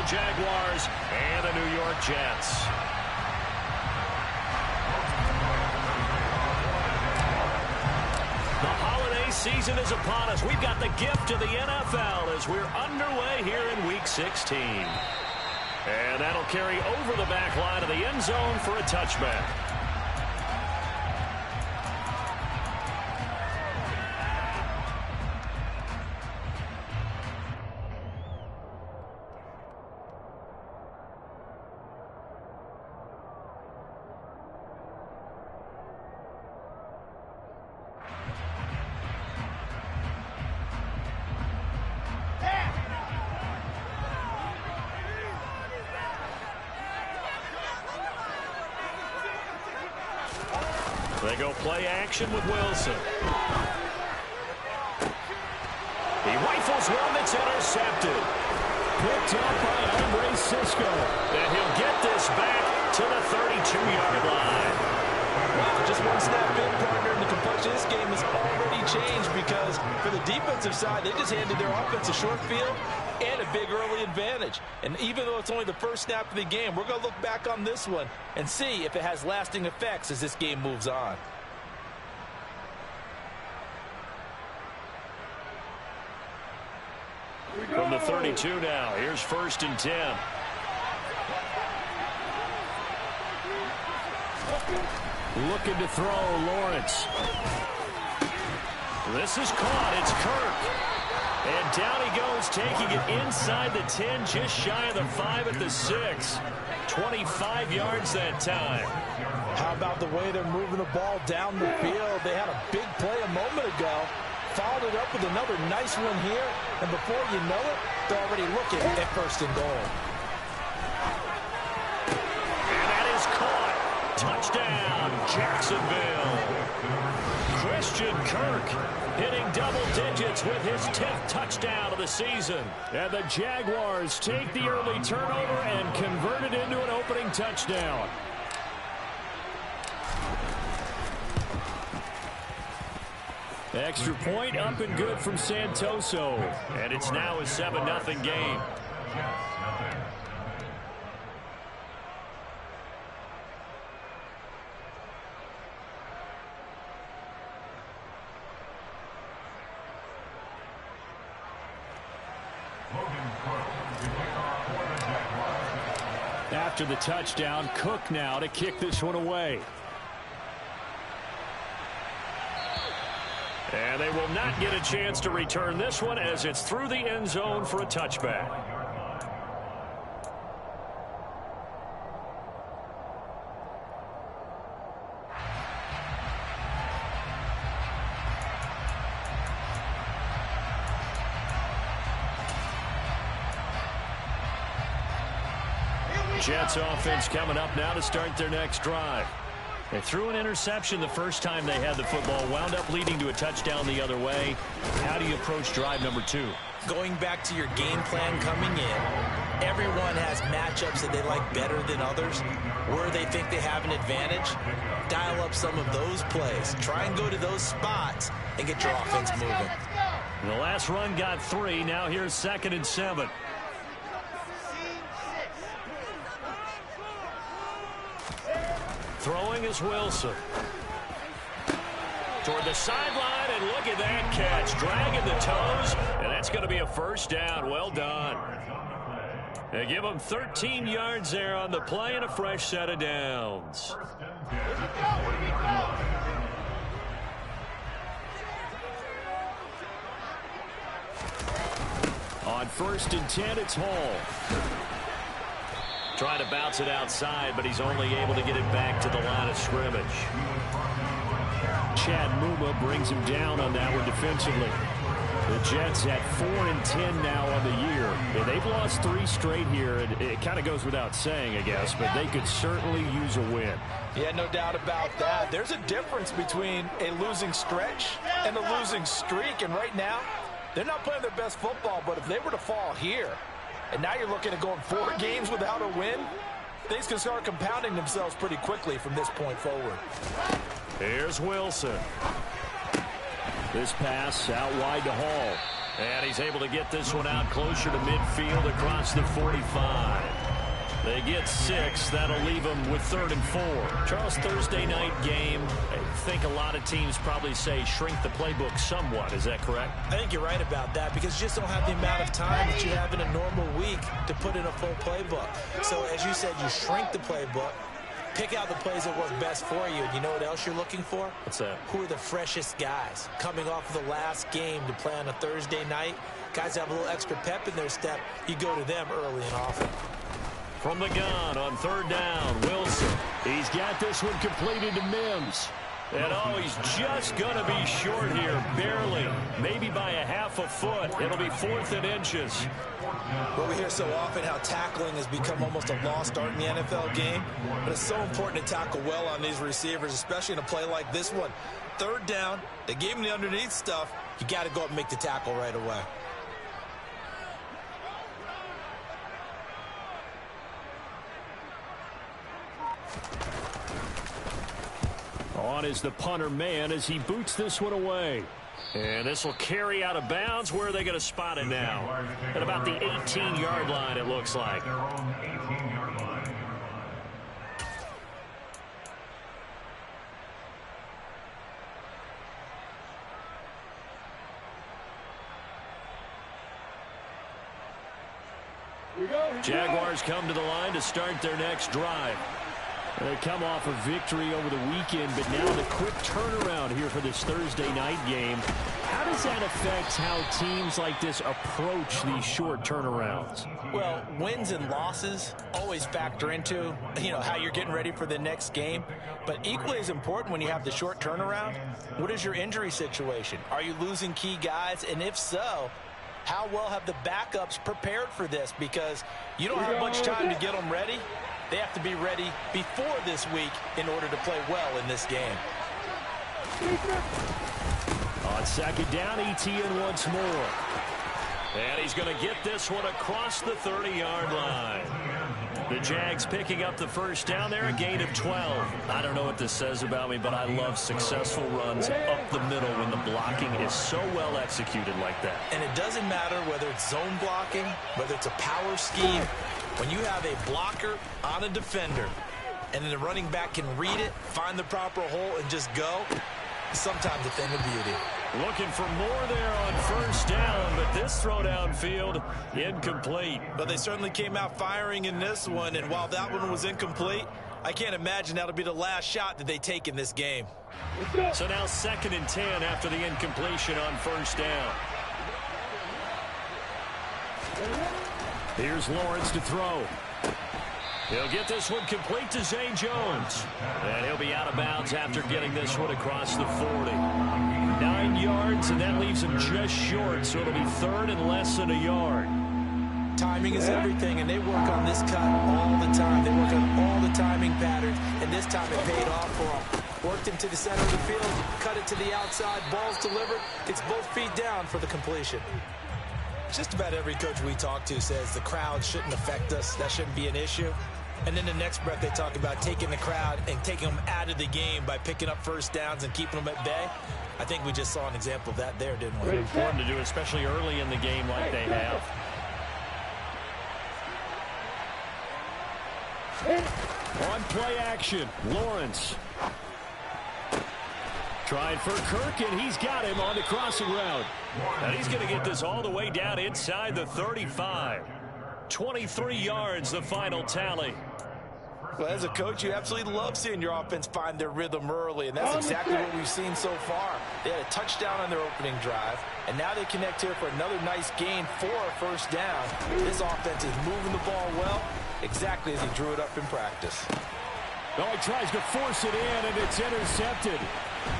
Jaguars and the New York Jets. The holiday season is upon us. We've got the gift of the NFL as we're underway here in Week 16. And that'll carry over the back line of the end zone for a touchback. They go play action with Wilson. He rifles one that's intercepted. Picked up by Andre Cisco. And he'll get this back to the 32-yard line. Wow, just one snap in, partner, and the complexion of this game has already changed because for the defensive side, they just handed their offense a short field and a big early advantage. And even though it's only the first snap of the game, we're going to look back on this one and see if it has lasting effects as this game moves on. From the 32 now, here's 1st and 10. Looking to throw, Lawrence. This is caught. It's Kirk. And down he goes, taking it inside the 10, just shy of the 5 at the 6. 25 yards that time. How about the way they're moving the ball down the field? They had a big play a moment ago. Followed it up with another nice one here. And before you know it, they're already looking at 1st and goal. And that is caught. Touchdown, Jacksonville. Christian Kirk hitting double digits with his 10th touchdown of the season. And the Jaguars take the early turnover and convert it into an opening touchdown. Extra point up and good from Santoso. And it's now a 7-0 game. After the touchdown, Cook now to kick this one away. And they will not get a chance to return this one as it's through the end zone for a touchback. Jets offense coming up now to start their next drive. They threw an interception the first time they had the football, wound up leading to a touchdown the other way. How do you approach drive number 2? Going back to your game plan coming in, everyone has matchups that they like better than others. Where they think they have an advantage, dial up some of those plays. Try and go to those spots and get your offense moving. The last run got 3. Now here's 2nd and 7. Throwing is Wilson. Toward the sideline, and look at that catch. Dragging the toes, and that's going to be a 1st down. Well done. They give them 13 yards there on the play and a fresh set of downs. On 1st and 10, it's Hall. Trying to bounce it outside, but he's only able to get it back to the line of scrimmage. Chad Muma brings him down on that one defensively. The Jets at 4-10 now on the year. And they've lost 3 straight here, and it kind of goes without saying, I guess, but they could certainly use a win. Yeah, no doubt about that. There's a difference between a losing stretch and a losing streak, and right now, they're not playing their best football, but if they were to fall here, and now you're looking at going 4 games without a win, things can start compounding themselves pretty quickly from this point forward. Here's Wilson. This pass out wide to Hall. And he's able to get this one out closer to midfield across the 45. They get 6. That'll leave them with 3rd and 4. Charles, Thursday night game, I think a lot of teams probably say shrink the playbook somewhat. Is that correct? I think you're right about that because you just don't have the amount of time that you have in a normal week to put in a full playbook. So as you said, you shrink the playbook, pick out the plays that work best for you. And you know what else you're looking for? What's that? Who are the freshest guys coming off of the last game to play on a Thursday night? Guys have a little extra pep in their step. You go to them early and often. From the gun on 3rd down, Wilson. He's got this one completed to Mims. And oh, he's just going to be short here, barely. Maybe by a half a foot. It'll be 4th and inches. Well, we hear so often how tackling has become almost a lost art in the NFL game. But it's so important to tackle well on these receivers, especially in a play like this one. 3rd down, they gave him the underneath stuff. You got to go up and make the tackle right away. On is the punter man as he boots this one away. And this will carry out of bounds. Where are they going to spot it now? At about the 18-yard line, it looks like. Jaguars come to the line to start their next drive. They come off a victory over the weekend, but now the quick turnaround here for this Thursday night game. How does that affect how teams like this approach these short turnarounds? Well, wins and losses always factor into, how you're getting ready for the next game. But equally as important when you have the short turnaround, what is your injury situation? Are you losing key guys? And if so, how well have the backups prepared for this? Because you don't have much time to get them ready. They have to be ready before this week in order to play well in this game. On 2nd down, Etienne once more. And he's going to get this one across the 30-yard line. The Jags picking up the 1st down there, a gain of 12. I don't know what this says about me, but I love successful runs up the middle when the blocking is so well executed like that. And it doesn't matter whether it's zone blocking, whether it's a power scheme. When you have a blocker on a defender and then the running back can read it, find the proper hole, and just go, sometimes a thing of beauty. Looking for more there on 1st down, but this throw downfield incomplete. But they certainly came out firing in this one, and while that one was incomplete, I can't imagine that'll be the last shot that they take in this game. So now 2nd and 10 after the incompletion on 1st down. Here's Lawrence to throw. He'll get this one complete to Zay Jones. And he'll be out of bounds after getting this one across the 40. 9 yards, and that leaves him just short, so it'll be 3rd and less than a yard. Timing is everything, and they work on this cut all the time. They work on all the timing patterns, and this time it paid off for them. Worked into the center of the field, cut it to the outside, ball's delivered. It's both feet down for the completion. Just about every coach we talk to says the crowd shouldn't affect us. That shouldn't be an issue. And then the next breath they talk about taking the crowd and taking them out of the game by picking up 1st downs and keeping them at bay. I think we just saw an example of that there, didn't we? It's important to do, especially early in the game like they have. On play action, Lawrence. Trying for Kirk, and he's got him on the crossing route. And he's going to get this all the way down inside the 35. 23 yards, the final tally. Well, as a coach, you absolutely love seeing your offense find their rhythm early, and that's exactly what we've seen so far. They had a touchdown on their opening drive, and now they connect here for another nice gain for a 1st down. This offense is moving the ball well, exactly as he drew it up in practice. Oh, he tries to force it in, and it's intercepted.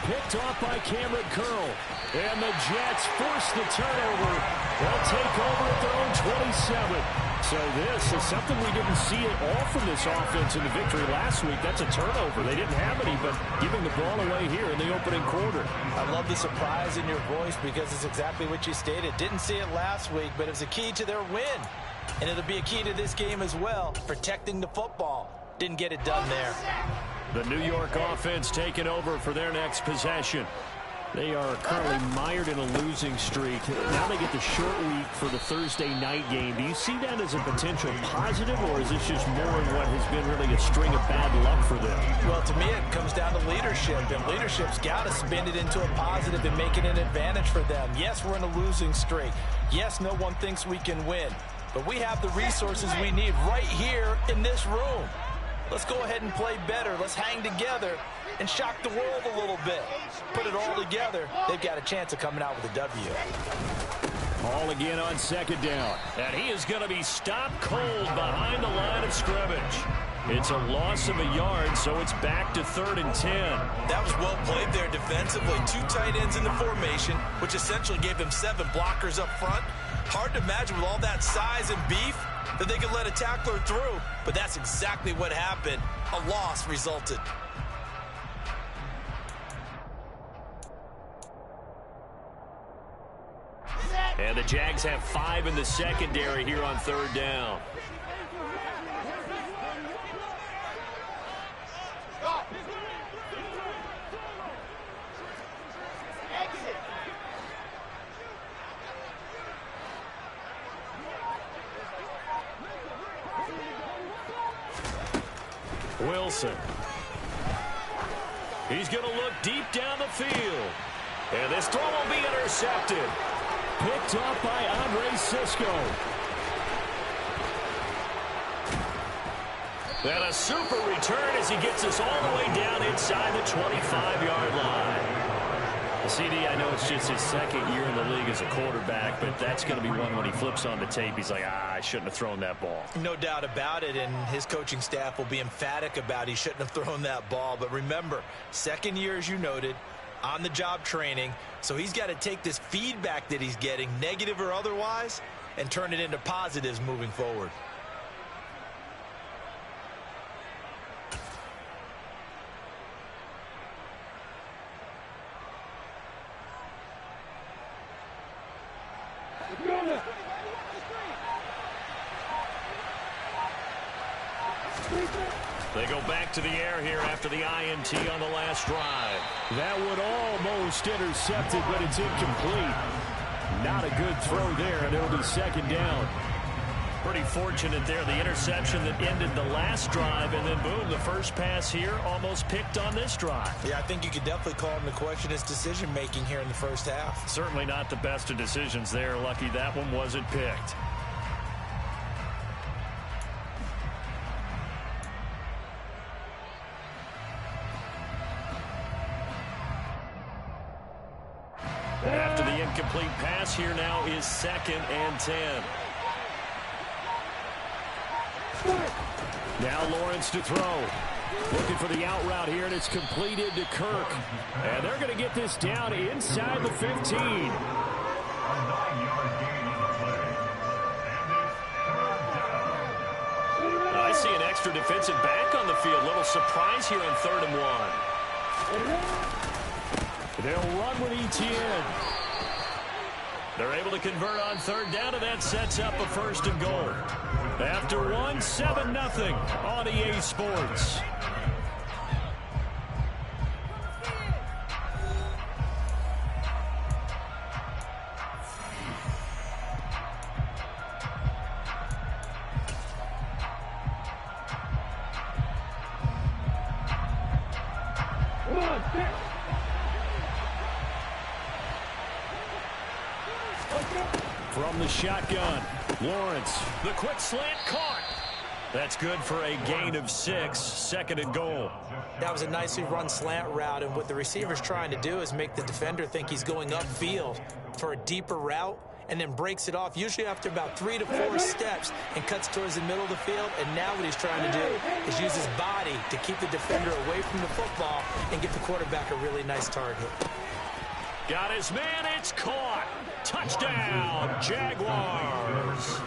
Picked off by Cameron Curl. And the Jets force the turnover. They'll take over at their own 27. So this is something we didn't see at all from this offense in the victory last week. That's a turnover. They didn't have any, but giving the ball away here in the opening quarter. I love the surprise in your voice because it's exactly what you stated. Didn't see it last week, but it was a key to their win. And it'll be a key to this game as well, protecting the football. Didn't get it done there. The New York offense taking over for their next possession. They are currently mired in a losing streak. Now they get the short week for the Thursday night game. Do you see that as a potential positive, or is this just more of what has been really a string of bad luck for them? Well, to me, it comes down to leadership, and leadership's got to spin it into a positive and make it an advantage for them. Yes, we're in a losing streak. Yes, no one thinks we can win, but we have the resources we need right here in this room. Let's go ahead and play better. Let's hang together and shock the world a little bit. Put it all together, they've got a chance of coming out with a W. Ball again on second down. And he is going to be stopped cold behind the line of scrimmage. It's a loss of a yard, so it's back to 3rd and 10. That was well played there defensively. 2 tight ends in the formation, which essentially gave them 7 blockers up front. Hard to imagine with all that size and beef that they could let a tackler through, but that's exactly what happened. A loss resulted. And the Jags have 5 in the secondary here on 3rd down. Wilson. He's going to look deep down the field. And this throw will be intercepted. Picked up by Andre Cisco. And a super return as he gets us all the way down inside the 25-yard line. CD, I know it's just his 2nd year in the league as a quarterback, but that's going to be one when he flips on the tape. He's like, I shouldn't have thrown that ball. No doubt about it, and his coaching staff will be emphatic about he shouldn't have thrown that ball. But remember, 2nd year, as you noted, on-the-job training, so he's got to take this feedback that he's getting, negative or otherwise, and turn it into positives moving forward. They go back to the air here after the INT on the last drive. That would almost intercept it, but it's incomplete. Not a good throw there, and it'll be 2nd down. Pretty fortunate there, the interception that ended the last drive, and then boom, the first pass here almost picked on this drive. Yeah, I think you could definitely call him to question his decision-making here in the first half. Certainly not the best of decisions there. Lucky that one wasn't picked. After the incomplete pass, here now is 2nd and 10. Now Lawrence to throw. Looking for the out route here, and it's completed to Kirk. And they're going to get this down inside the 15. I see an extra defensive back on the field. Little surprise here on 3rd and 1. They'll run with Etienne. They're able to convert on 3rd down, and that sets up a 1st and goal. After 1, 7-0 on EA Sports. From the shotgun, Lawrence, the quick slant caught. That's good for a gain of 6, 2nd and goal. That was a nicely run slant route, and what the receiver's trying to do is make the defender think he's going upfield for a deeper route, and then breaks it off, usually after about 3 to 4 steps, and cuts towards the middle of the field. And now what he's trying to do is use his body to keep the defender away from the football and get the quarterback a really nice target. Got his man, it's caught. Touchdown, Jaguars.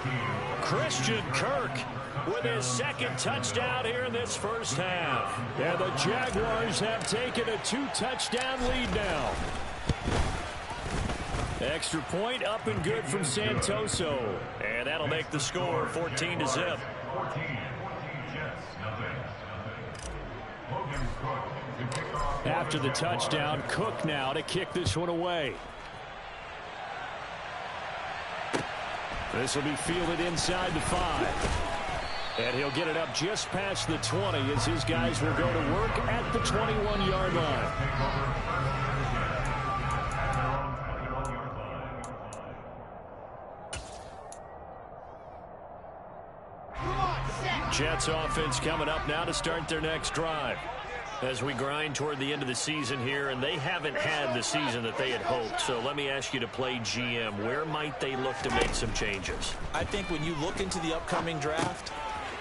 Christian Kirk with his 2nd touchdown here in this first half. And the Jaguars have taken a 2-touchdown lead now. Extra point up and good from Santoso. And that'll make the score 14-0. After the touchdown, Cook now to kick this one away. This will be fielded inside the 5. And he'll get it up just past the 20 as his guys will go to work at the 21-yard line. Jets offense coming up now to start their next drive. As we grind toward the end of the season here, and they haven't had the season that they had hoped. So let me ask you to play GM. Where might they look to make some changes? I think when you look into the upcoming draft,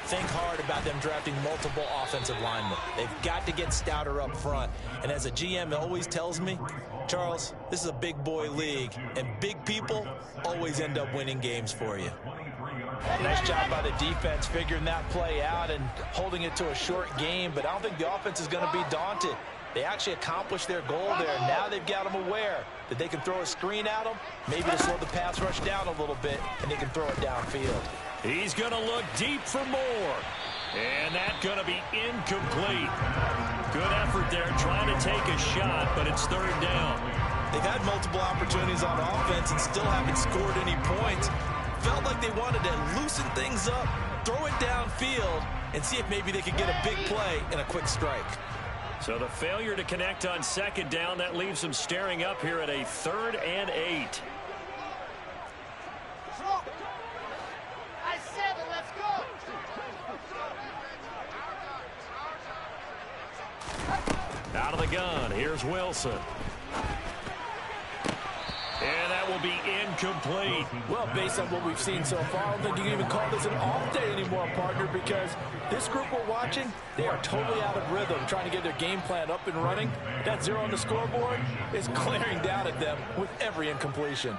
think hard about them drafting multiple offensive linemen. They've got to get stouter up front. And as a GM always tells me, Charles, this is a big boy league, and big people always end up winning games for you. Nice job by the defense figuring that play out and holding it to a short game, but I don't think the offense is going to be daunted. They actually accomplished their goal there. Now they've got them aware that they can throw a screen at them, maybe to slow the pass rush down a little bit, and they can throw it downfield. He's going to look deep for more. And that's going to be incomplete. Good effort there trying to take a shot, but it's third down. They've had multiple opportunities on offense and still haven't scored any points. Felt like they wanted to loosen things up, throw it downfield, and see if maybe they could get a big play and a quick strike. So the failure to connect on second down, that leaves them staring up here at a 3rd and 8. Let's go. Out of the gun, here's Wilson. And that will be incomplete. Well, based on what we've seen so far, I don't think you can even call this an off day anymore, partner, because this group we're watching, they are totally out of rhythm, trying to get their game plan up and running. That 0 on the scoreboard is glaring down at them with every incompletion.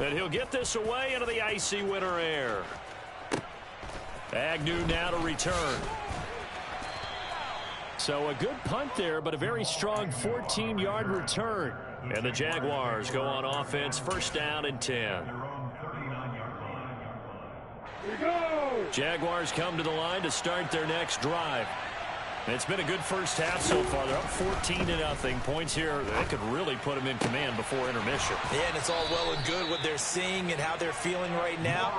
And he'll get this away into the icy winter air. Agnew now to return. So a good punt there, but a very strong 14-yard return. And the Jaguars go on offense, 1st down and 10. Jaguars come to the line to start their next drive. It's been a good first half so far. They're up 14-0. Points here, they could really put them in command before intermission. Yeah, and it's all well and good what they're seeing and how they're feeling right now.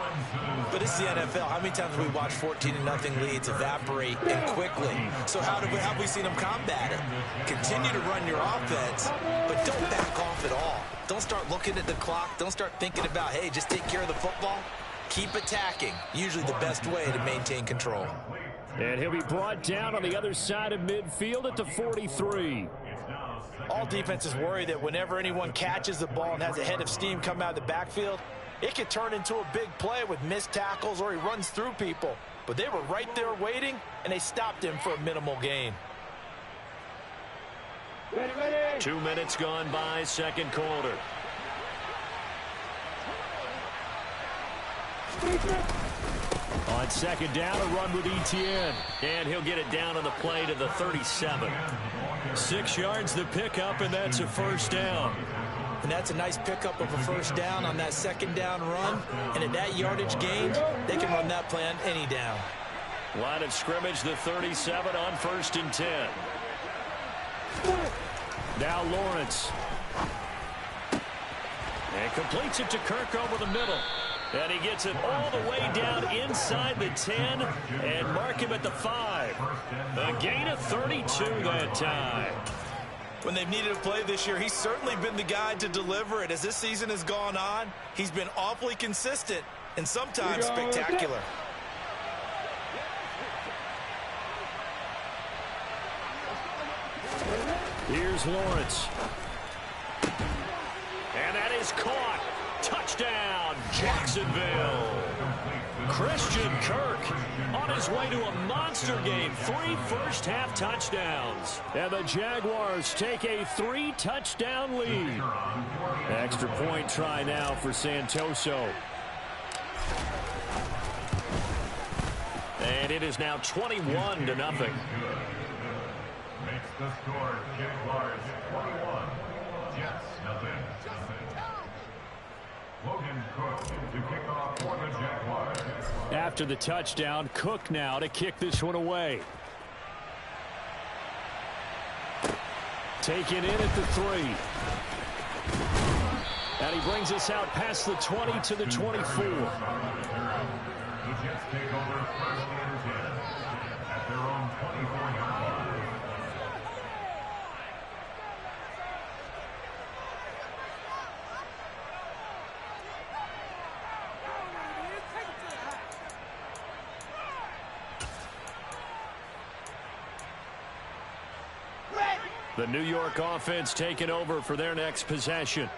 But it's the NFL. How many times have we watched 14-0 leads evaporate and quickly? So how have we seen them combat it? Continue to run your offense, but don't back off at all. Don't start looking at the clock. Don't start thinking about, hey, just take care of the football. Keep attacking. Usually the best way to maintain control. And he'll be brought down on the other side of midfield at the 43. All defenses worry that whenever anyone catches the ball and has a head of steam come out of the backfield, it could turn into a big play with missed tackles or he runs through people. But they were right there waiting, and they stopped him for a minimal gain. 2 minutes gone by, second quarter. On second down, a run with Etienne. And he'll get it down on the play to the 37. 6 yards the pickup, and that's a 1st down. And that's a nice pickup of a 1st down on that second down run. And at that yardage gained, they can run that play on any down. Line of scrimmage, the 37 on 1st and 10. Now Lawrence. And completes it to Kirk over the middle. And he gets it all the way down inside the 10 and mark him at the 5. A gain of 32 that time. When they've needed a play this year, he's certainly been the guy to deliver it. As this season has gone on, he's been awfully consistent and sometimes spectacular. Here's Lawrence. And that is caught. Touchdown, Jacksonville. Christian Kirk on his way to a monster game. 3 first-half touchdowns. And the Jaguars take a 3-touchdown lead. Extra point try now for Santoso. And it is now 21-0. Makes the score Jaguars 21, Jets nothing. Logan Cook to kick off for the Jaguars. after the touchdown. Cook now to kick this one away. Taken in at the 3. And he brings us out past the 20 to the 24. The Jets take over first and 10 at their own 24-yard line. The New York offense taking over for their next possession.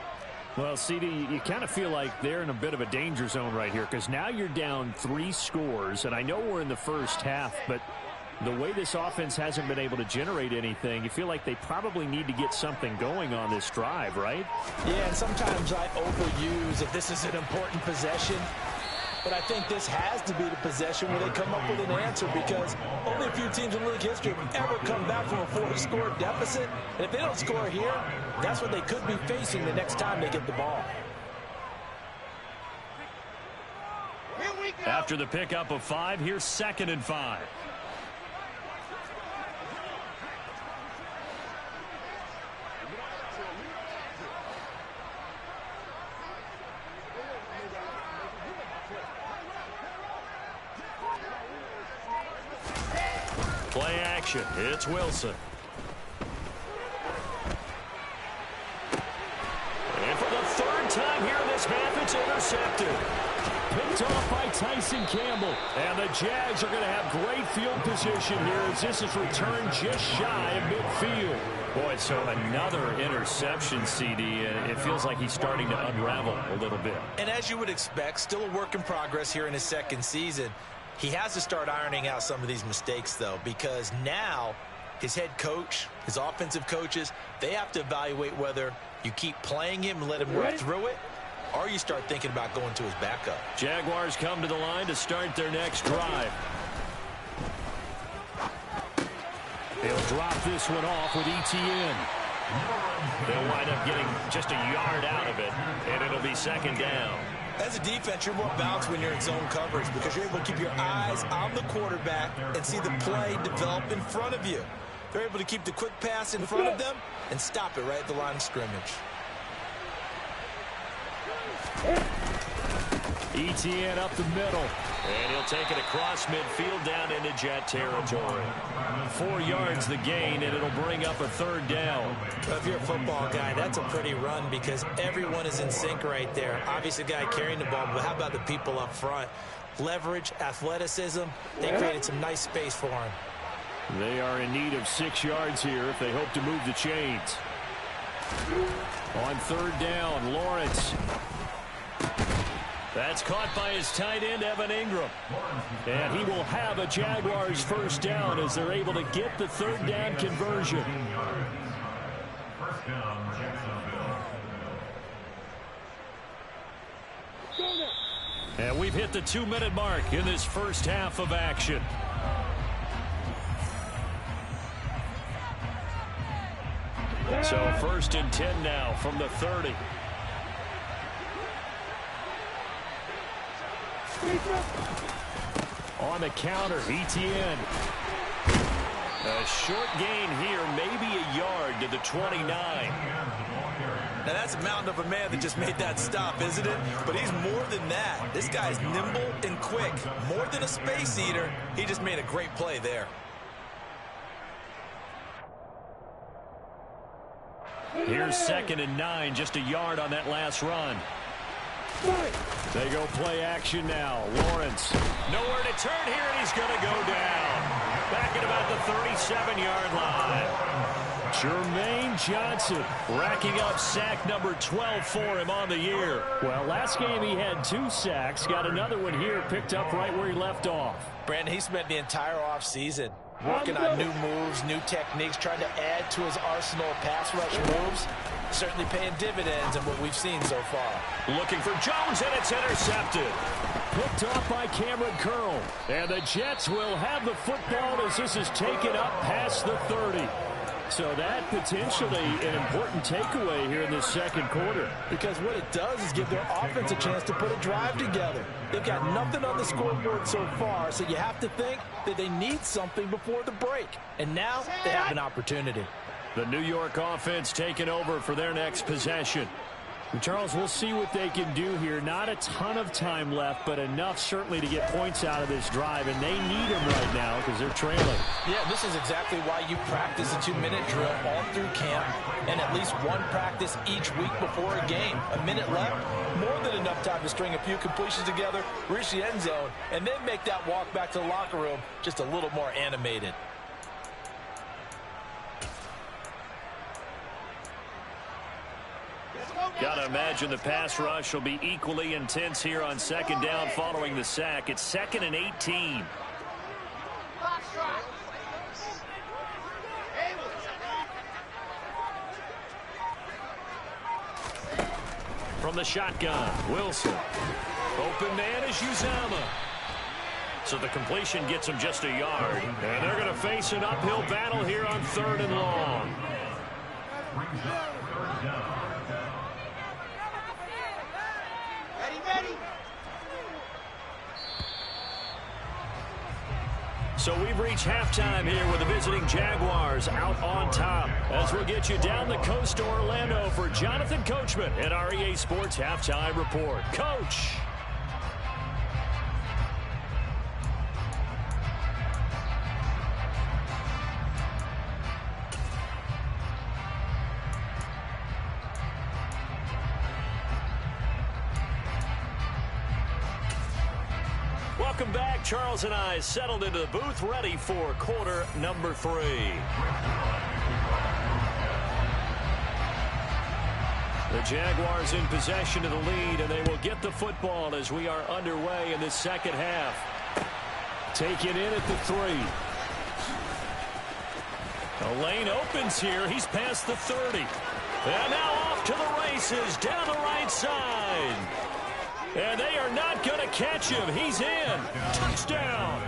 Well, CD, you kind of feel like they're in a bit of a danger zone right here because now you're down 3 scores, and I know we're in the first half, but the way this offense hasn't been able to generate anything, you feel like they probably need to get something going on this drive, right? Yeah, and sometimes I overuse if this is an important possession. But I think this has to be the possession where they come up with an answer because only a few teams in league history have ever come back from a 4-score deficit. And if they don't score here, that's what they could be facing the next time they get the ball. After the pickup of 5, here's 2nd and 5. Play action. It's Wilson. And for the 3rd time here in this half, it's intercepted. Picked off by Tyson Campbell. And the Jags are going to have great field position here as this is returned just shy of midfield. Boy, so another interception, CD, and it feels like he's starting to unravel a little bit. And as you would expect, still a work in progress here in his 2nd season. He has to start ironing out some of these mistakes, though, because now his head coach, his offensive coaches, they have to evaluate whether you keep playing him and let him work through it, or you start thinking about going to his backup. Jaguars come to the line to start their next drive. They'll drop this one off with ETN. They'll wind up getting just a yard out of it, and it'll be 2nd down. As a defense, you're more balanced when you're in zone coverage because you're able to keep your eyes on the quarterback and see the play develop in front of you. They're able to keep the quick pass in front of them and stop it right at the line of scrimmage. ETN up the middle. And he'll take it across midfield down into Jet territory. 4 yards the gain, and it'll bring up a 3rd down. Well, if you're a football guy, that's a pretty run because everyone is in sync right there. Obviously, the guy carrying the ball, but how about the people up front? Leverage, athleticism, they created some nice space for him. They are in need of 6 yards here if they hope to move the chains. On 3rd down, Lawrence. That's caught by his tight end, Evan Ingram. And he will have a Jaguars 1st down as they're able to get the 3rd down conversion. 1st down, Jacksonville. And we've hit the 2-minute mark in this first half of action. So 1st and 10 now from the 30. On the counter, ETN. A short gain here, maybe a yard to the 29. Now that's a mountain of a man that just made that stop, isn't it? But he's more than that. This guy's nimble and quick. More than a space eater. He just made a great play there. Here's 2nd and 9, just a yard on that last run. They go play action now. Lawrence. Nowhere to turn here, and he's going to go down. Back at about the 37-yard line. Jermaine Johnson racking up sack number 12 for him on the year. Well, last game he had 2 sacks. Got another one here, picked up right where he left off. Brandon, he spent the entire offseason working on new moves, new techniques, trying to add to his arsenal of pass rush moves. Certainly paying dividends in what we've seen so far. Looking for Jones, and it's intercepted. Picked off by Cameron Curl. And the Jets will have the football as this is taken up past the 30. So that potentially an important takeaway here in this second quarter. Because what it does is give their offense a chance to put a drive together. They've got nothing on the scoreboard so far, so you have to think that they need something before the break. And now they have an opportunity. The New York offense taking over for their next possession. And Charles, we'll see what they can do here. Not a ton of time left, but enough certainly to get points out of this drive, and they need them right now because they're trailing. Yeah, this is exactly why you practice a 2-minute drill all through camp and at least one practice each week before a game. A minute left, more than enough time to string a few completions together, reach the end zone, and then make that walk back to the locker room just a little more animated. Got to imagine the pass rush will be equally intense here on second down following the sack. It's 2nd and 18. From the shotgun, Wilson. Open man is Uzama. So the completion gets him just a yard. And they're going to face an uphill battle here on 3rd and long. So we've reached halftime here with the visiting Jaguars out on top. As we'll get you down the coast to Orlando for Jonathan Coachman at our EA Sports Halftime Report. Coach. Welcome back. Charles and I settled into the booth, ready for quarter number 3. The Jaguars in possession of the lead, and they will get the football as we are underway in the second half. Taken in at the 3. The lane opens here. He's past the 30. And now off to the races down the right side. And they are not going to catch him. He's in. Touchdown.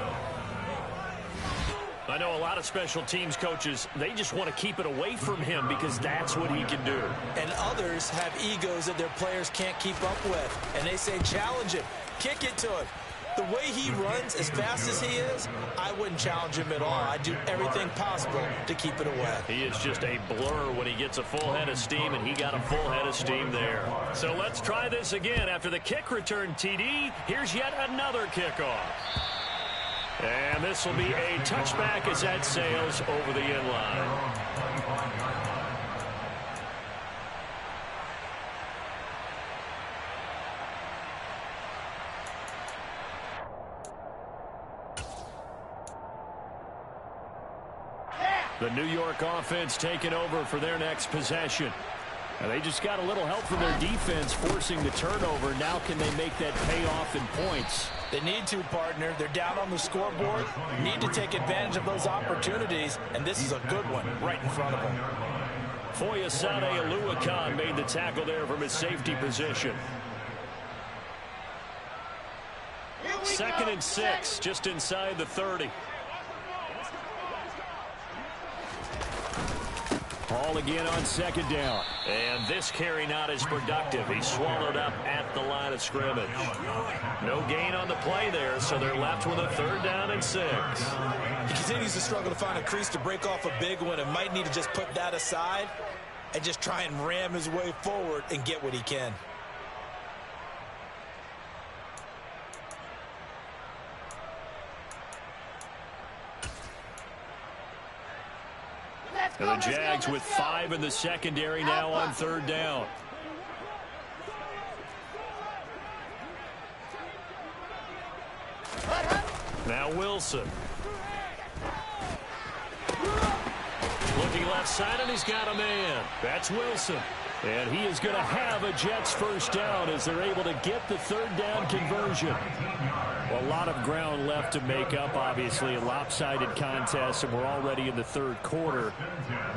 I know a lot of special teams coaches, they just want to keep it away from him because that's what he can do. And others have egos that their players can't keep up with. And they say, challenge him. Kick it to him. The way he runs as fast as he is, I wouldn't challenge him at all. I'd do everything possible to keep it away. He is just a blur when he gets a full head of steam, and he got a full head of steam there. So let's try this again. After the kick return TD, here's yet another kickoff. And this will be a touchback as that sails over the end line. The New York offense taking over for their next possession. And they just got a little help from their defense forcing the turnover. Now can they make that pay off in points? They need to, partner. They're down on the scoreboard. Need to take advantage of those opportunities. And this is a good one right in front of them. Foyesade Aluakan made the tackle there from his safety position. 2nd and 6, just inside the 30. Ball again on second down. And this carry not as productive. He's swallowed up at the line of scrimmage. No gain on the play there, so they're left with a 3rd down and 6. He continues to struggle to find a crease to break off a big one and might need to just put that aside and just try and ram his way forward and get what he can. And the Jags with 5 in the secondary now on 3rd down. Now Wilson. Looking left side, and he's got a man. That's Wilson. And he is going to have a Jets 1st down as they're able to get the 3rd down conversion. Well, a lot of ground left to make up, obviously. A lopsided contest, and we're already in the 3rd quarter.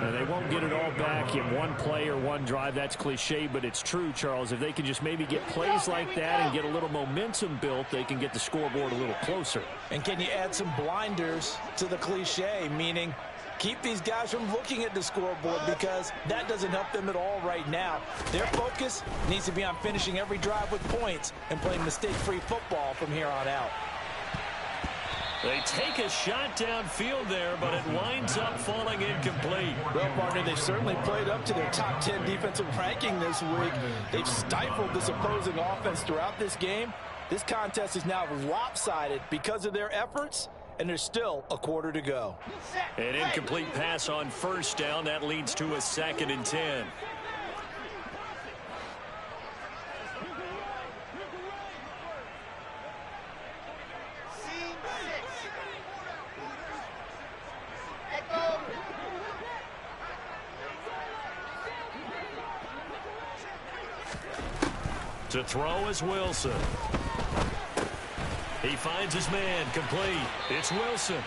And they won't get it all back in one play or one drive. That's cliche, but it's true, Charles. If they can just maybe get plays like that and get a little momentum built, they can get the scoreboard a little closer. And can you add some blinders to the cliche, meaning Keep these guys from looking at the scoreboard because that doesn't help them at all right now. Their focus needs to be on finishing every drive with points and playing mistake-free football from here on out. They take a shot downfield there, but it winds up falling incomplete. Well, partner, they've certainly played up to their top 10 defensive ranking this week. They've stifled this opposing offense throughout this game. This contest is now lopsided because of their efforts, and there's still a quarter to go. An incomplete pass on first down. That leads to a 2nd and 10. To throw is Wilson. He finds his man, complete. It's Wilson.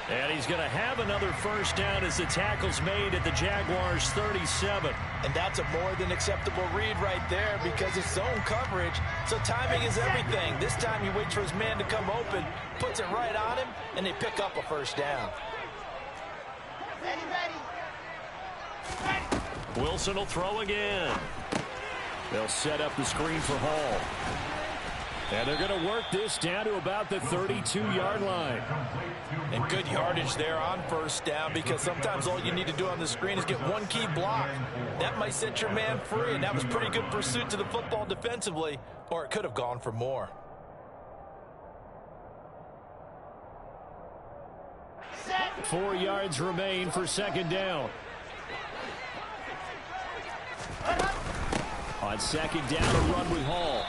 And he's going to have another first down as the tackle's made at the Jaguars' 37. And that's a more than acceptable read right there because it's zone coverage, so timing is everything. This time he waits for his man to come open, puts it right on him, and they pick up a first down. Wilson will throw again. They'll set up the screen for Hall. And they're going to work this down to about the 32-yard line. And good yardage there on first down because sometimes all you need to do on the screen is get one key block. That might set your man free, and that was pretty good pursuit to the football defensively, or it could have gone for more. Set. 4 yards remain for 2nd down. On 2nd down, a run with Hall.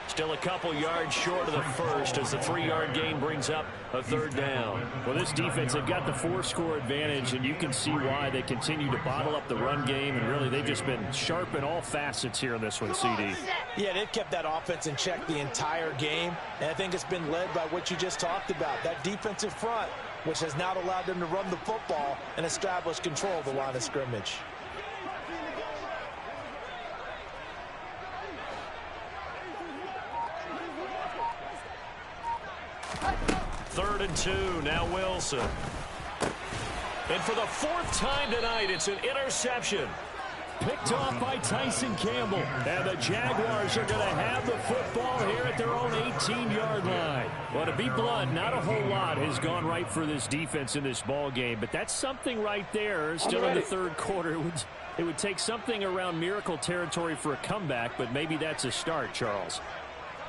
Still a couple yards short of the first as the 3-yard gain brings up a 3rd down. Well, this defense, they've got the 4-score advantage, and you can see why they continue to bottle up the run game, and really they've just been sharp in all facets here in this one, CD. Yeah, they've kept that offense in check the entire game, and I think it's been led by what you just talked about, that defensive front, which has not allowed them to run the football and establish control of the line of scrimmage. Third and 2, now Wilson. And for the 4th time tonight, it's an interception. Picked off by Tyson Campbell. And the Jaguars are going to have the football here at their own 18-yard line. Well, to be blunt, not a whole lot has gone right for this defense in this ball game, but that's something right there. Still in the 3rd quarter. It would take something around miracle territory for a comeback, but maybe that's a start, Charles.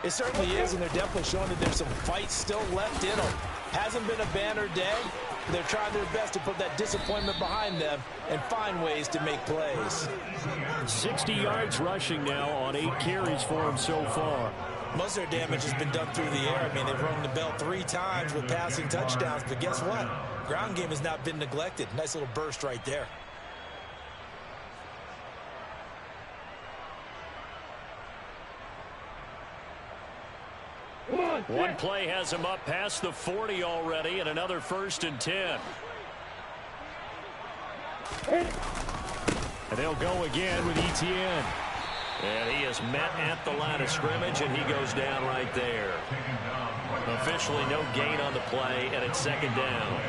It certainly is, and they're definitely showing that there's some fight still left in them. Hasn't been a banner day. They're trying their best to put that disappointment behind them and find ways to make plays. 60 yards rushing now on 8 carries for them so far. Most of their damage has been done through the air. I mean, they've rung the bell 3 times with passing touchdowns, but guess what? Ground game has not been neglected. Nice little burst right there. One play has him up past the 40 already, and another 1st and 10. And they'll go again with Etienne. And he is met at the line of scrimmage, and he goes down right there. Officially no gain on the play, and it's 2nd down.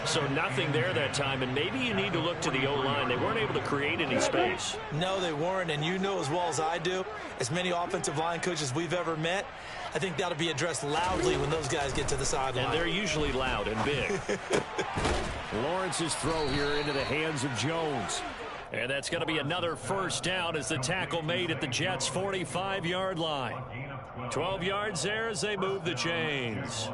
So nothing there that time, and maybe you need to look to the O-line. They weren't able to create any space. No, they weren't, and you know as well as I do, as many offensive line coaches we've ever met, I think that'll be addressed loudly when those guys get to the sideline. And they're usually loud and big. Lawrence's throw here into the hands of Jones. And that's going to be another 1st down as the tackle made at the Jets' 45-yard line. 12 yards there as they move the chains.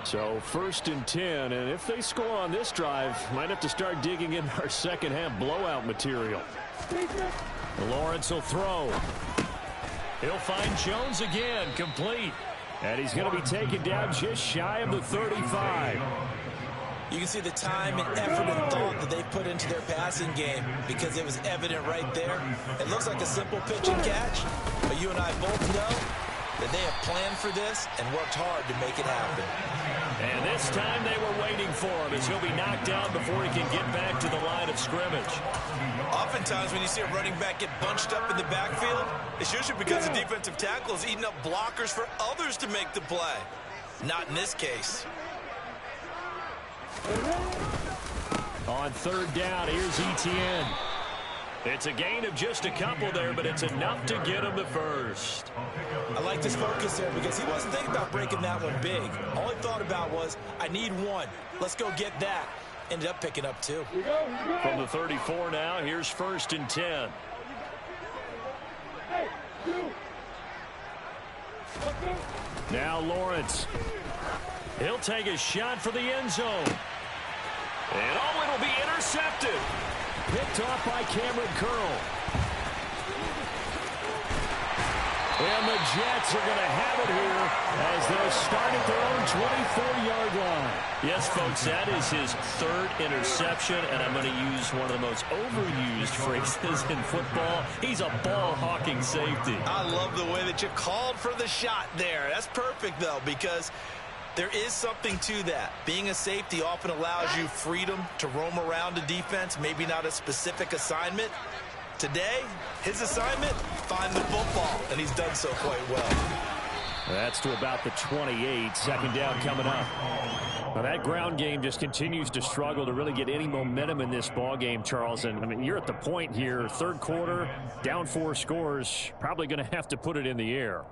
So 1st and 10, and if they score on this drive, might have to start digging in our second-half blowout material. Lawrence will throw. He'll find Jones again, complete. And he's going to be taken down just shy of the 35. You can see the time and effort and thought that they put into their passing game because it was evident right there. It looks like a simple pitch and catch, but you and I both know that they have planned for this and worked hard to make it happen. And this time they were waiting for him as he'll be knocked down before he can get back to the line of scrimmage. Oftentimes when you see a running back get bunched up in the backfield, it's usually because the defensive tackle is eating up blockers for others to make the play. Not in this case. On third down, here's Etienne. It's a gain of just a couple there, but it's enough to get him the first. I like this focus there because he wasn't thinking about breaking that one big. All he thought about was, I need one. Let's go get that. Ended up picking up two. From the 34 now, here's 1st and 10. Now Lawrence. He'll take a shot for the end zone. And oh, it'll be intercepted. Picked off by Cameron Curl. And the Jets are going to have it here as they'll start at their own 24-yard line. Yes, folks, that is his 3rd interception, and I'm going to use one of the most overused phrases in football. He's a ball-hawking safety. I love the way that you called for the shot there. That's perfect, though, because there is something to that. Being a safety often allows you freedom to roam around a defense, maybe not a specific assignment. Today, his assignment, find the football, and he's done so quite well. That's to about the 28. 2nd down coming up. Well, that ground game just continues to struggle to really get any momentum in this ball game, Charles. And I mean, you're at the point here, 3rd quarter, down 4 scores, probably going to have to put it in the air.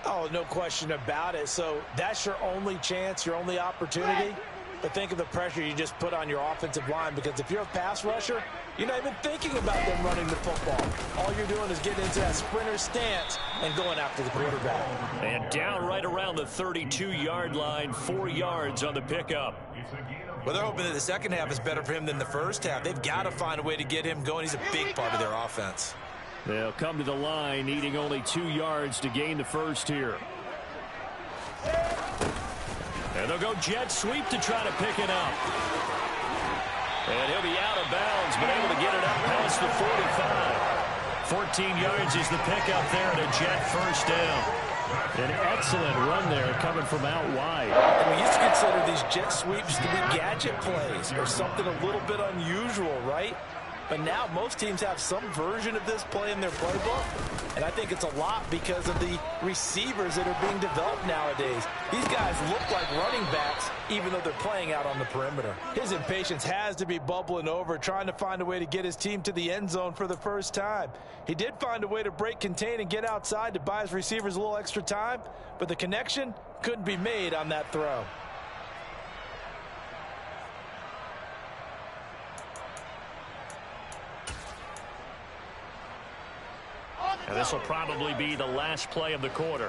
Oh, no question about it. So that's your only chance, your only opportunity. But think of the pressure you just put on your offensive line, because if you're a pass rusher, you're not even thinking about them running the football. All you're doing is getting into that sprinter stance and going after the quarterback. And down right around the 32-yard line, 4 yards on the pickup. Well, they're hoping that the second half is better for him than the first half. They've got to find a way to get him going. He's a big part of their offense. They'll come to the line, needing only 2 yards to gain the first here. And they'll go jet sweep to try to pick it up. And he'll be out of bounds, but able to get it up past the 45. 14 yards is the pickup there, and a jet first down. An excellent run there coming from out wide. And we used to consider these jet sweeps to be gadget plays or something a little bit unusual, right? But now most teams have some version of this play in their playbook. And I think it's a lot because of the receivers that are being developed nowadays. These guys look like running backs even though they're playing out on the perimeter. His impatience has to be bubbling over, trying to find a way to get his team to the end zone for the first time. He did find a way to break contain and get outside to buy his receivers a little extra time, but the connection couldn't be made on that throw. And this will probably be the last play of the quarter.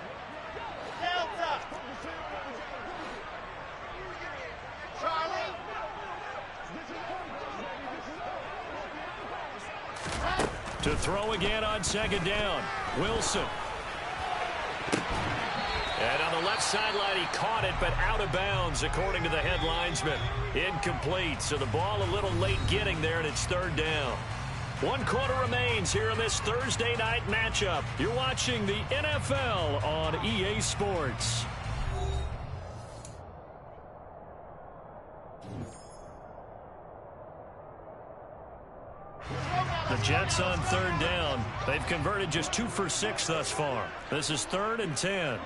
To throw again on 2nd down. Wilson. And on the left sideline, he caught it, but out of bounds, according to the head linesman. Incomplete, so the ball a little late getting there, and it's 3rd down. 1 quarter remains here in this Thursday night matchup. You're watching the NFL on EA Sports. The Jets on 3rd down. They've converted just 2 for 6 thus far. This is 3rd and 10.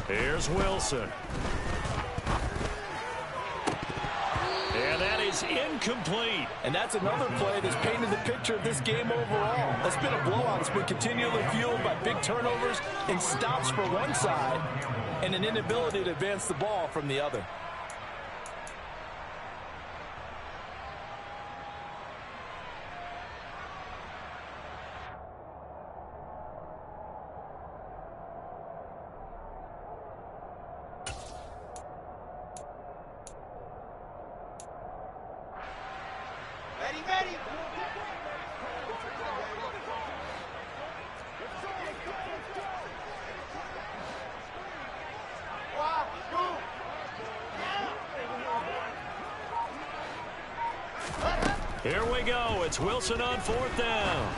Here's Wilson. And that is incomplete. And that's another play that's painted the picture of this game overall. It's been a blowout. It's been continually fueled by big turnovers and stops for one side and an inability to advance the ball from the other. Here we go. It's Wilson on 4th down.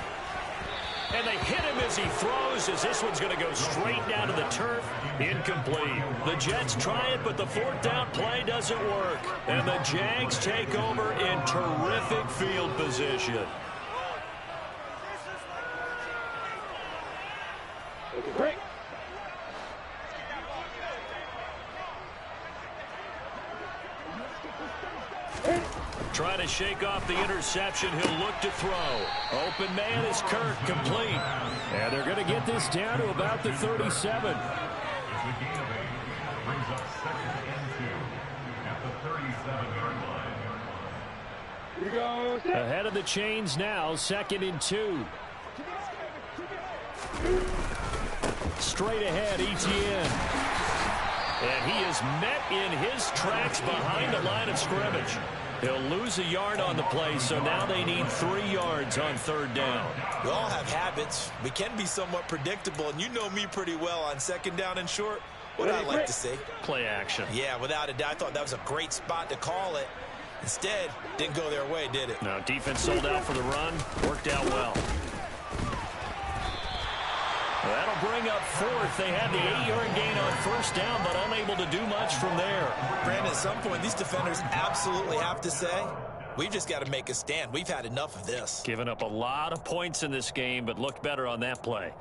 And they hit him as he throws, as this one's going to go straight down to the turf. Incomplete. The Jets try it, but the fourth down play doesn't work. And the Jags take over in terrific field position. Break. Trying to shake off the interception. He'll look to throw. Open man is Kirk, complete. And they're going to get this down to about the 37. It's a gain of 8. Brings up 2nd and 2 at the 37-yard line. Here we go. Ahead of the chains now, 2nd and 2. Straight ahead, Etienne. And he is met in his tracks behind the line of scrimmage. He'll lose a yard on the play, so now they need 3 yards on 3rd down. We all have habits. We can be somewhat predictable, and you know me pretty well on 2nd down and short. What do I like to say? Play action. Yeah, without a doubt. I thought that was a great spot to call it. Instead, didn't go their way, did it? No, defense sold out for the run. Worked out well. That'll bring up 4th. They had the 8-yard gain on 1st down, but unable to do much from there. Brandon, at some point, these defenders absolutely have to say, we've just got to make a stand. We've had enough of this. Given up a lot of points in this game, but looked better on that play.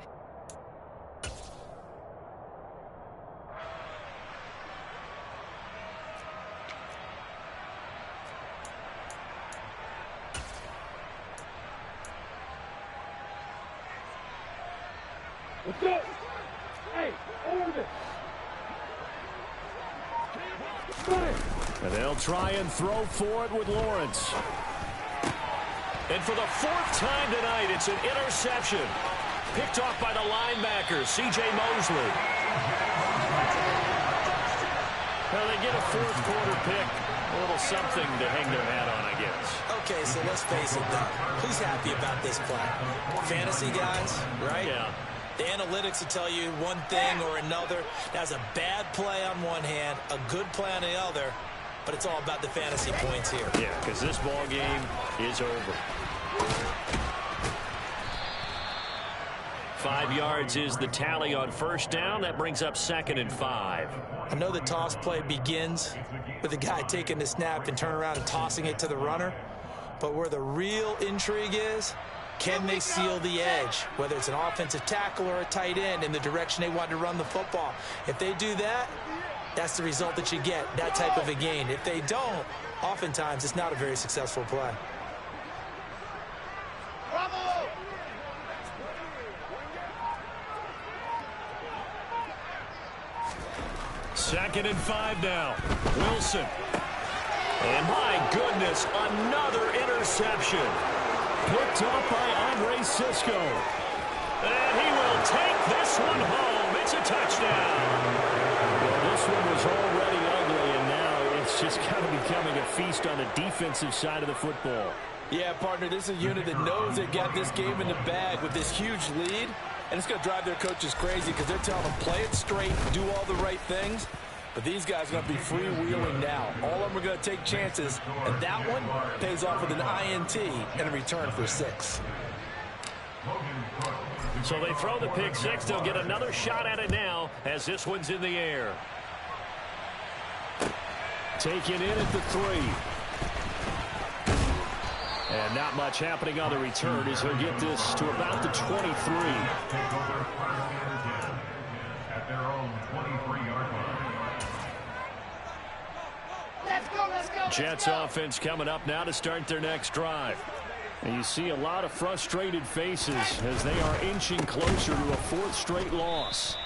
Let's go. Hey, over And they'll try and throw for it with Lawrence. And for the 4th time tonight, it's an interception. Picked off by the linebacker, C.J. Mosley. Well, they get a 4th quarter pick. A little something to hang their hat on, I guess. Okay, so let's face it, Doug. Who's happy about this play? Fantasy guys, right? Yeah. The analytics will tell you one thing or another. That's a bad play on one hand, a good play on the other, but it's all about the fantasy points here. Yeah, because this ball game is over. 5 yards is the tally on 1st down. That brings up 2nd and 5. I know the toss play begins with the guy taking the snap and turning around and tossing it to the runner, but where the real intrigue is, can they seal the edge, whether it's an offensive tackle or a tight end, in the direction they want to run the football? If they do that, that's the result that you get, that type of a gain. If they don't, oftentimes it's not a very successful play. Bravo! 2nd and 5 now. Wilson. And my goodness, another interception. Picked up by Andre Cisco. And he will take this one home. It's a touchdown. Well, this one was already ugly, and now it's just kind of becoming a feast on the defensive side of the football. Yeah, partner, this is a unit that knows they got this game in the bag with this huge lead, and it's going to drive their coaches crazy because they're telling them play it straight, do all the right things. But these guys are going to be freewheeling now. All of them are going to take chances, and that one pays off with an INT and a return for 6. So they throw the pick 6. They'll get another shot at it now as this one's in the air. Taken in at the 3. And not much happening on the return as he'll get this to about the 23. At their own 23-yard line. Jets offense coming up now to start their next drive. And you see a lot of frustrated faces as they are inching closer to a 4th straight loss.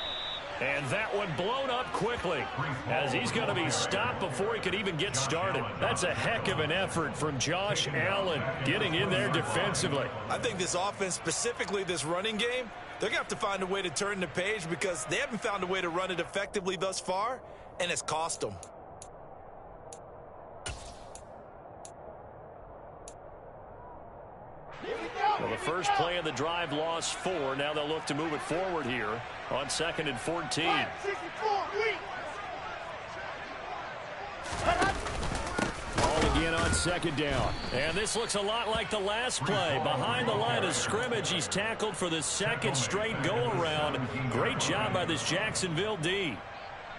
And that one blown up quickly as he's going to be stopped before he could even get started. That's a heck of an effort from Josh Allen getting in there defensively. I think this offense, specifically this running game, they're going to have to find a way to turn the page because they haven't found a way to run it effectively thus far, and it's cost them. Well, the first play of the drive lost 4. Now they'll look to move it forward here on 2nd and 14. Ball in again on second down. And this looks a lot like the last play. Behind the line of scrimmage, he's tackled for the second straight go-around. Great job by this Jacksonville D.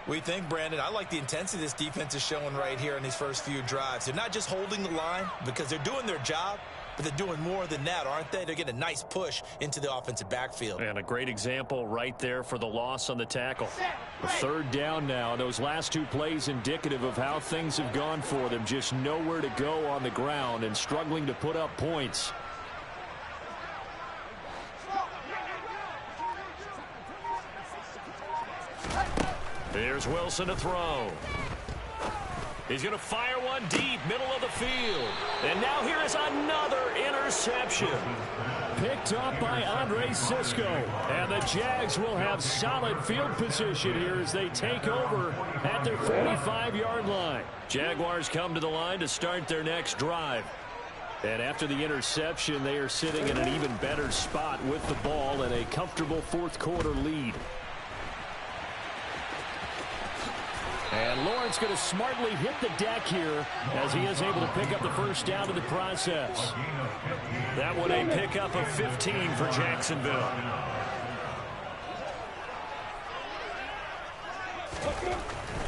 We think, Brandon, I like the intensity this defense is showing right here in these first few drives. They're not just holding the line because they're doing their job, but they're doing more than that, aren't they? They're getting a nice push into the offensive backfield. And a great example right there for the loss on the tackle. A third down now. Those last two plays indicative of how things have gone for them. Just nowhere to go on the ground and struggling to put up points. Here's Wilson to throw. He's going to fire one deep, middle of the field. And now here is another interception. Picked up by Andre Cisco. And the Jags will have solid field position here as they take over at their 45-yard line. Jaguars come to the line to start their next drive. And after the interception, they are sitting in an even better spot with the ball and a comfortable fourth-quarter lead. And Lawrence going to smartly hit the deck here as he is able to pick up the first down in the process. That one a pickup of 15 for Jacksonville.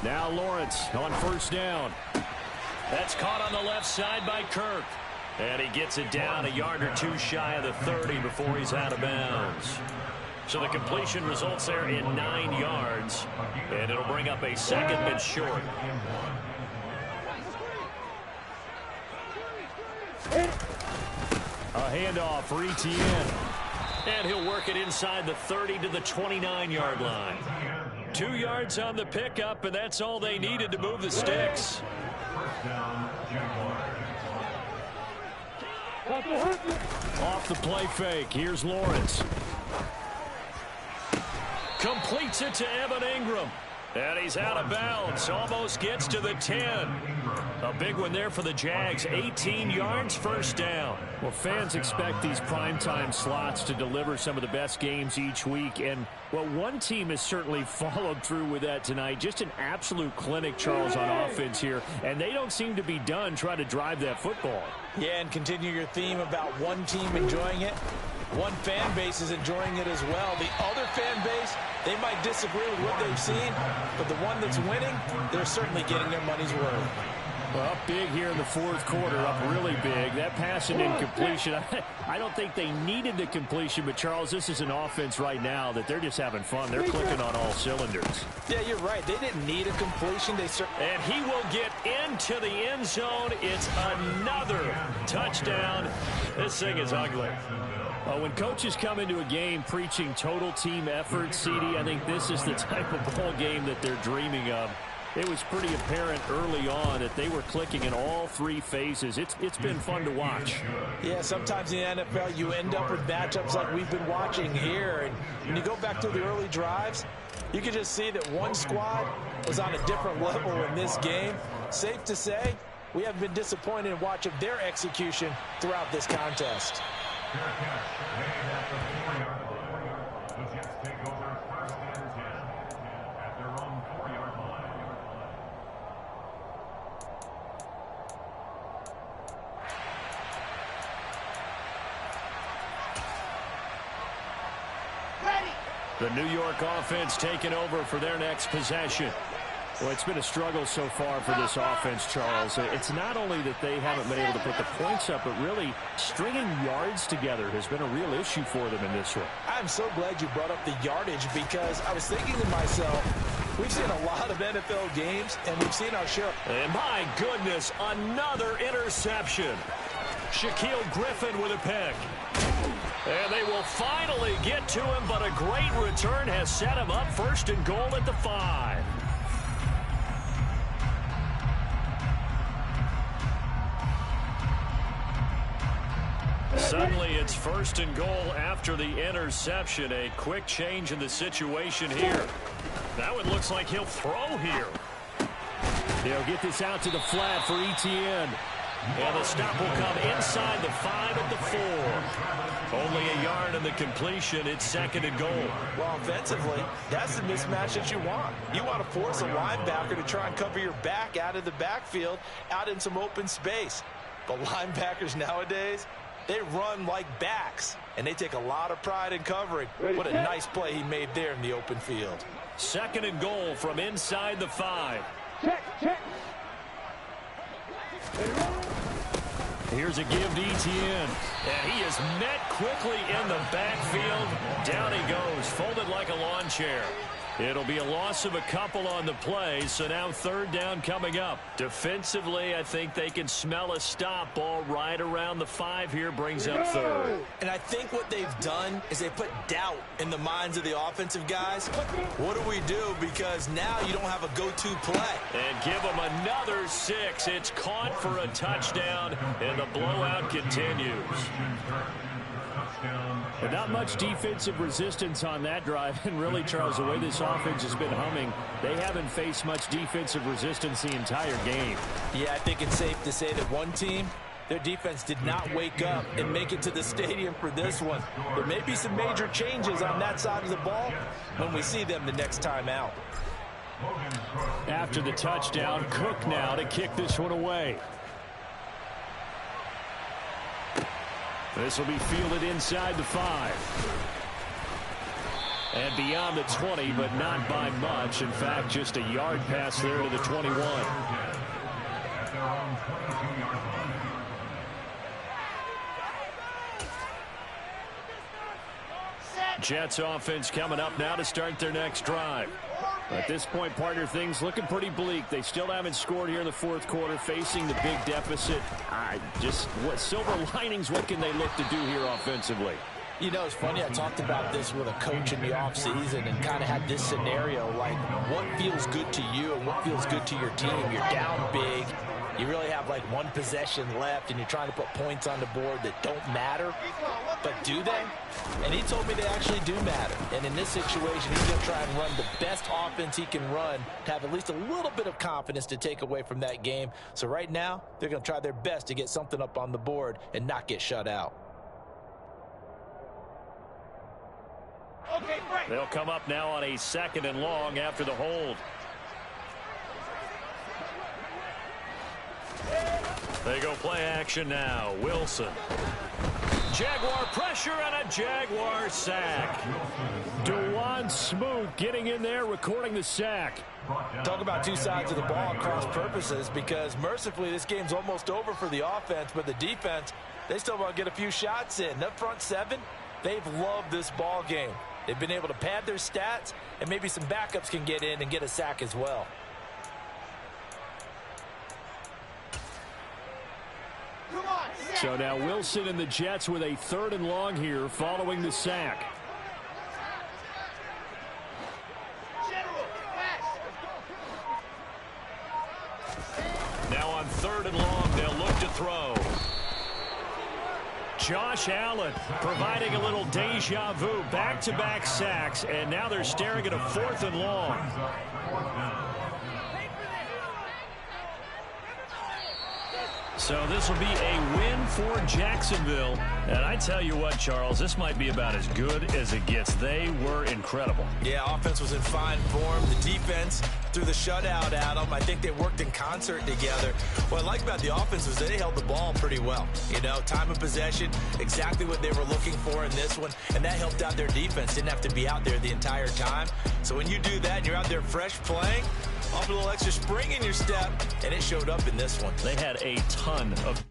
Now Lawrence on first down. That's caught on the left side by Kirk. And he gets it down a yard or two shy of the 30 before he's out of bounds. So the completion results there in 9 yards. And it'll bring up a second and short. A handoff for Etienne. And he'll work it inside the 30 to the 29-yard line. 2 yards on the pickup, and that's all they needed to move the sticks. Off the play fake. Here's Lawrence. Completes it to Evan Ingram. And he's out of bounds. Almost gets to the 10. A big one there for the Jags. 18 yards, first down. Well, fans expect these primetime slots to deliver some of the best games each week. And, well, one team has certainly followed through with that tonight. Just an absolute clinic, Charles, on offense here. And they don't seem to be done trying to drive that football. Yeah, and continue your theme about one team enjoying it. One fan base is enjoying it as well. The other fan base, they might disagree with what they've seen, but the one that's winning, they're certainly getting their money's worth. Well, up big here in the fourth quarter, up really big. That pass and incompletion, I don't think they needed the completion, but, Charles, this is an offense right now that they're just having fun. They're clicking on all cylinders. Yeah, you're right. They didn't need a completion. And he will get into the end zone. It's another touchdown. This thing is ugly. When coaches come into a game preaching total team effort, CD, I think this is the type of ball game that they're dreaming of. It was pretty apparent early on that they were clicking in all three phases. It's been fun to watch. Yeah, sometimes in the NFL you end up with matchups like we've been watching here. And when you go back to the early drives, you can just see that one squad was on a different level in this game. Safe to say, we haven't been disappointed in watching their execution throughout this contest. The New York offense taking over for their next possession. Well, it's been a struggle so far for this offense, Charles. It's not only that they haven't been able to put the points up, but really stringing yards together has been a real issue for them in this one. I'm so glad you brought up the yardage because I was thinking to myself, we've seen a lot of NFL games, and we've seen our share. And my goodness, another interception. Shaquille Griffin with a pick. And they will finally get to him, but a great return has set him up first and goal at the 5. Suddenly it's first and goal after the interception. A quick change in the situation here. That one looks like he'll throw here. They'll get this out to the flat for Etienne. And the stop will come inside the 5 at the 4. Only a yard in the completion. It's 2nd and goal. Well, offensively, that's the mismatch that you want. You want to force a linebacker to try and cover your back out of the backfield, out in some open space. But linebackers nowadays, they run like backs, and they take a lot of pride in covering. What a nice play he made there in the open field. 2nd and goal from inside the 5. Check. Here's a give to Etienne. And he is met quickly in the backfield. Down he goes, folded like a lawn chair. It'll be a loss of a couple on the play, so now 3rd down coming up. Defensively, I think they can smell a stop. Ball right around the 5 here, brings up 3rd. And I think what they've done is they put doubt in the minds of the offensive guys. What do we do? Because now you don't have a go-to play. And give them another 6. It's caught for a touchdown, and the blowout continues. But not much defensive resistance on that drive. And really, Charles, the way this offense has been humming, they haven't faced much defensive resistance the entire game. Yeah, I think it's safe to say that one team, their defense did not wake up and make it to the stadium for this one. There may be some major changes on that side of the ball when we see them the next time out. After the touchdown, Cook now to kick this one away. This will be fielded inside the 5. And beyond the 20, but not by much. In fact, just a yard pass there to the 21. Jets offense coming up now to start their next drive. At this point, partner, things looking pretty bleak. They still haven't scored here in the 4th quarter, facing the big deficit. What silver linings, what can they look to do here offensively? You know, it's funny, I talked about this with a coach in the offseason and kind of had this scenario, like what feels good to you and what feels good to your team. You're down big. You really have like one possession left, and you're trying to put points on the board that don't matter. But do they? And he told me they actually do matter. And in this situation, he's going to try and run the best offense he can run to have at least a little bit of confidence to take away from that game. So right now, they're going to try their best to get something up on the board and not get shut out. They'll come up now on a 2nd and long after the hold. They go play action now. Wilson. Jaguar pressure and a Jaguar sack. DeJuan Smoot getting in there, recording the sack. Talk about two sides of the ball at cross purposes, because mercifully this game's almost over for the offense, but the defense, they still want to get a few shots in. That front 7, they've loved this ball game. They've been able to pad their stats, and maybe some backups can get in and get a sack as well. So now Wilson and the Jets with a 3rd and long here following the sack. Now on 3rd and long, they'll look to throw. Josh Allen providing a little deja vu. Back-to-back sacks, and now they're staring at a 4th and long. So this will be a win for Jacksonville. And I tell you what, Charles, this might be about as good as it gets. They were incredible. Yeah, offense was in fine form. The defense threw the shutout at them. I think they worked in concert together. What I like about the offense was they held the ball pretty well. You know, time of possession, exactly what they were looking for in this one. And that helped out their defense. Didn't have to be out there the entire time. So when you do that and you're out there fresh playing, off a little extra spring in your step, and it showed up in this one. They had a ton of